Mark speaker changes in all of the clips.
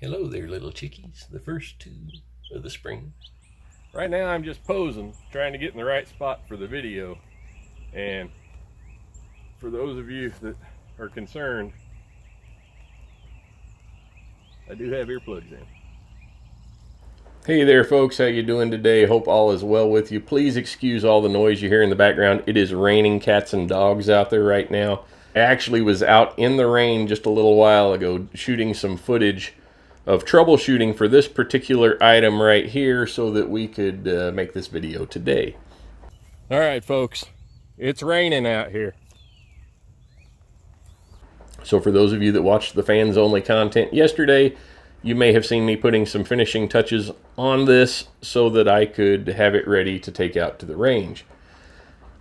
Speaker 1: Hello there, little chickies, the first two of the spring.
Speaker 2: Right now I'm just posing, trying to get in the right spot for the video. And for those of you that are concerned, I do have earplugs in.
Speaker 1: Hey there folks, how you doing today? Hope all is well with you. Please excuse all the noise you hear in the background. It is raining cats and dogs out there right now. I actually was out in the rain just a little while ago shooting some footage of troubleshooting for this particular item right here so that we could make this video today.
Speaker 2: All right folks, it's raining out here.
Speaker 1: So for those of you that watched the fans only content yesterday, you may have seen me putting some finishing touches on this so that I could have it ready to take out to the range.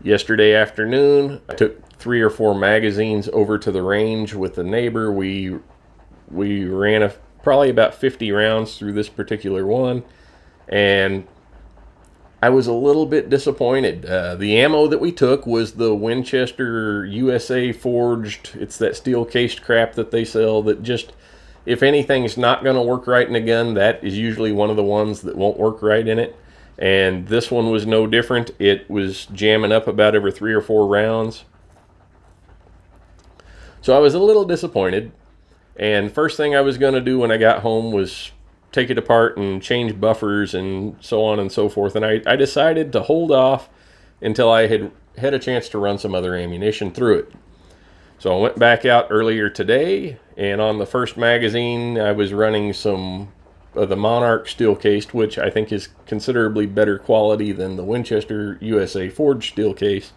Speaker 1: Yesterday afternoon, I took 3 or 4 magazines over to the range with a neighbor. We ran probably about 50 rounds through this particular one, and I was a little bit disappointed. The ammo that we took was the Winchester USA forged. It's that steel cased crap that they sell that just, if anything's not going to work right in a gun, that is usually one of the ones that won't work right in it. And this one was no different. It was jamming up about every 3 or 4 rounds. So I was a little disappointed. And first thing I was going to do when I got home was take it apart and change buffers and so on and so forth. And I decided to hold off until I had a chance to run some other ammunition through it. So I went back out earlier today, and on the first magazine I was running some of the Monarch steel cased, which I think is considerably better quality than the Winchester USA forged steel case.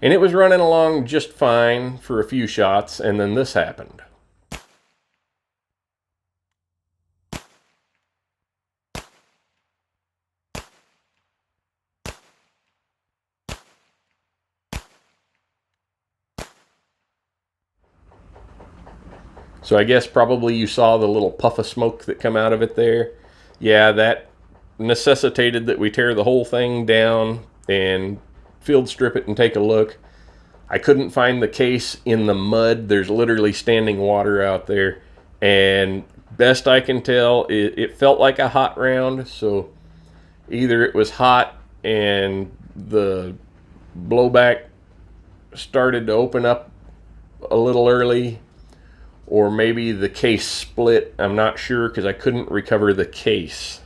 Speaker 1: And it was running along just fine for a few shots, and then this happened. So I guess probably you saw the little puff of smoke that come out of it there. Yeah, that necessitated that we tear the whole thing down and field strip it and take a look. I couldn't find the case in the mud. There's literally standing water out there. And best I can tell, it felt like a hot round. So either it was hot and the blowback started to open up a little early, or maybe the case split. I'm not sure because I couldn't recover the case.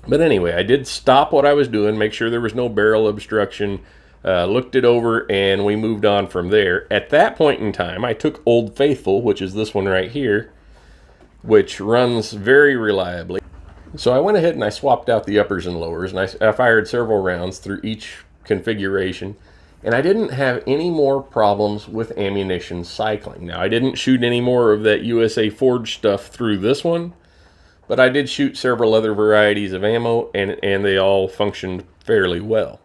Speaker 1: But anyway, I did stop what I was doing, make sure there was no barrel obstruction, looked it over, and we moved on from there. At that point in time, I took Old Faithful, which is this one right here, which runs very reliably. So I went ahead and I swapped out the uppers and lowers, and I fired several rounds through each configuration. And I didn't have any more problems with ammunition cycling. Now, I didn't shoot any more of that USA forged stuff through this one, but I did shoot several other varieties of ammo, and they all functioned fairly well.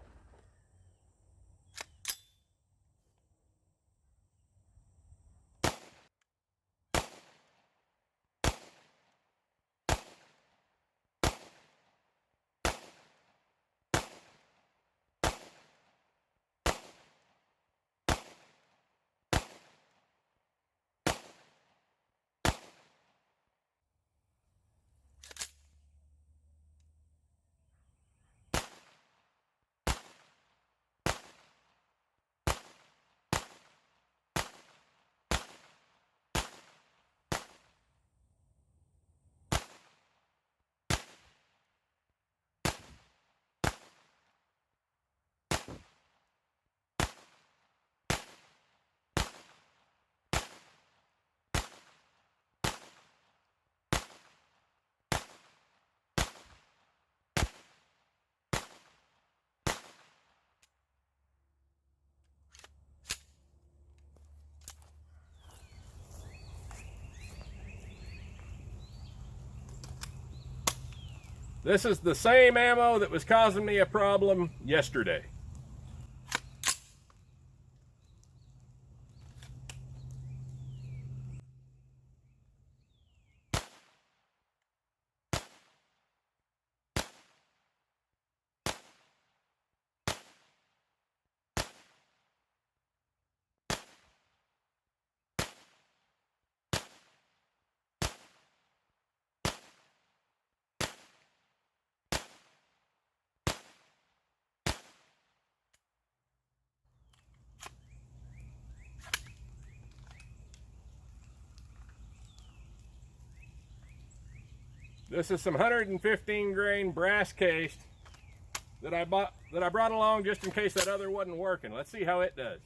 Speaker 2: This is the same ammo that was causing me a problem yesterday. This is some 115 grain brass cased that I brought along just in case that other wasn't working. Let's see how it does.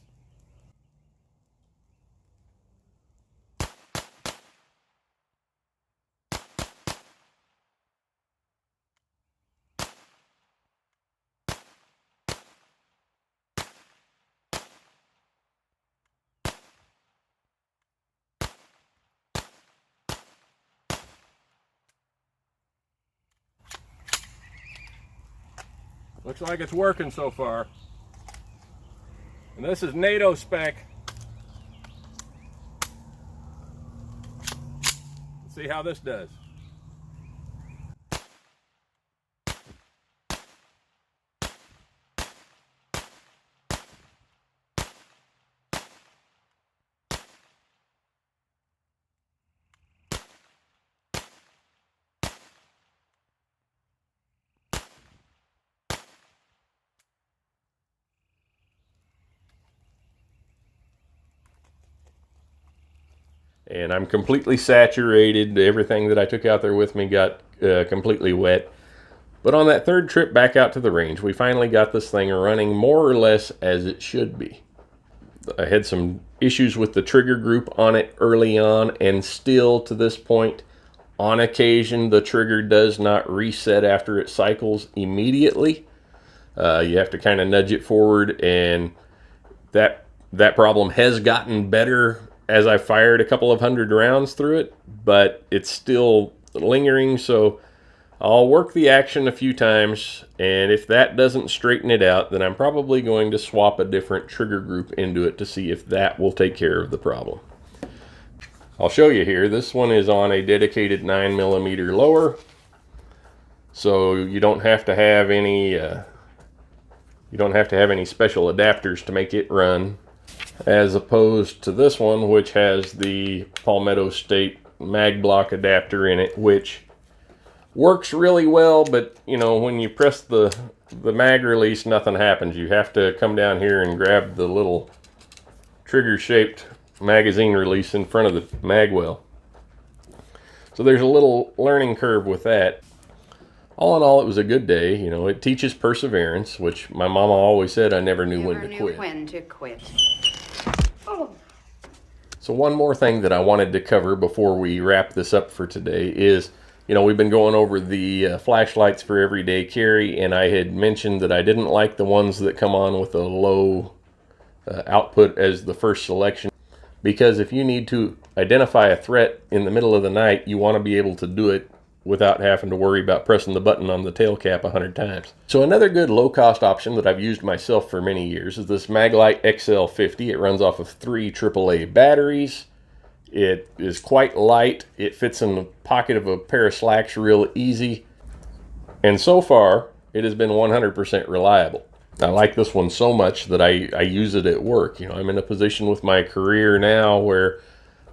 Speaker 2: Looks like it's working so far. And this is NATO spec. Let's see how this does.
Speaker 1: And I'm completely saturated. Everything that I took out there with me got completely wet. But on that third trip back out to the range, we finally got this thing running more or less as it should be. I had some issues with the trigger group on it early on, and still to this point, on occasion, the trigger does not reset after it cycles immediately. You have to kind of nudge it forward, and that problem has gotten better as I fired a couple of 100 rounds through it, but it's still lingering, so I'll work the action a few times, and if that doesn't straighten it out, then I'm probably going to swap a different trigger group into it to see if that will take care of the problem. I'll show you here. This one is on a dedicated 9mm lower, so you don't have to have any special adapters to make it run, as opposed to this one, which has the Palmetto State mag block adapter in it, which works really well, but you know, when you press the mag release, nothing happens. You have to come down here and grab the little trigger shaped magazine release in front of the mag well. So there's a little learning curve with that. All in all, it was a good day. You know, it teaches perseverance, which my mama always said I never knew when to quit. So one more thing that I wanted to cover before we wrap this up for today is, you know, we've been going over the flashlights for everyday carry, and I had mentioned that I didn't like the ones that come on with a low output as the first selection, because if you need to identify a threat in the middle of the night, you want to be able to do it without having to worry about pressing the button on the tail cap 100 times. So another good low-cost option that I've used myself for many years is this Maglite XL50. It runs off of 3 AAA batteries. It is quite light. It fits in the pocket of a pair of slacks real easy. And so far, it has been 100% reliable. I like this one so much that I use it at work. You know, I'm in a position with my career now where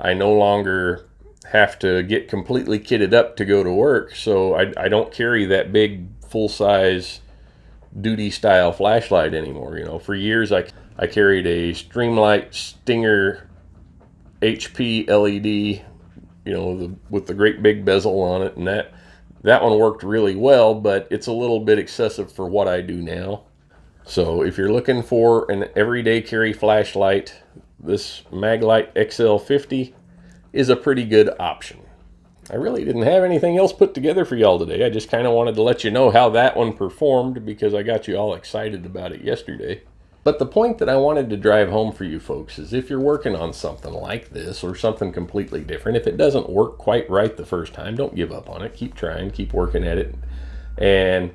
Speaker 1: I no longer have to get completely kitted up to go to work, so I don't carry that big full-size duty style flashlight anymore. You know, for years I carried a Streamlight Stinger HP LED, you know, with the great big bezel on it, and that one worked really well, but it's a little bit excessive for what I do now. So if you're looking for an everyday carry flashlight, this Maglite XL50 is a pretty good option. I really didn't have anything else put together for y'all today. I just kind of wanted to let you know how that one performed because I got you all excited about it yesterday. But the point that I wanted to drive home for you folks is if you're working on something like this or something completely different, if it doesn't work quite right the first time, don't give up on it. Keep trying, keep working at it. And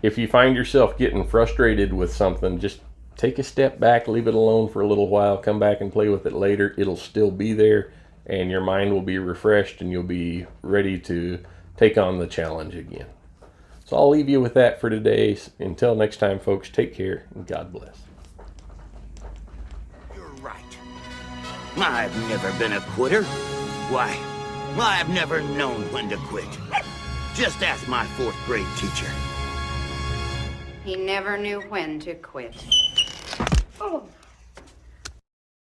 Speaker 1: if you find yourself getting frustrated with something, just take a step back, leave it alone for a little while, come back and play with it later. It'll still be there, and your mind will be refreshed and you'll be ready to take on the challenge again. So I'll leave you with that for today. Until next time, folks, take care and God bless.
Speaker 3: You're right. I've never been a quitter. Why, I've never known when to quit. Just ask my 4th grade teacher.
Speaker 4: He never knew when to quit. Oh.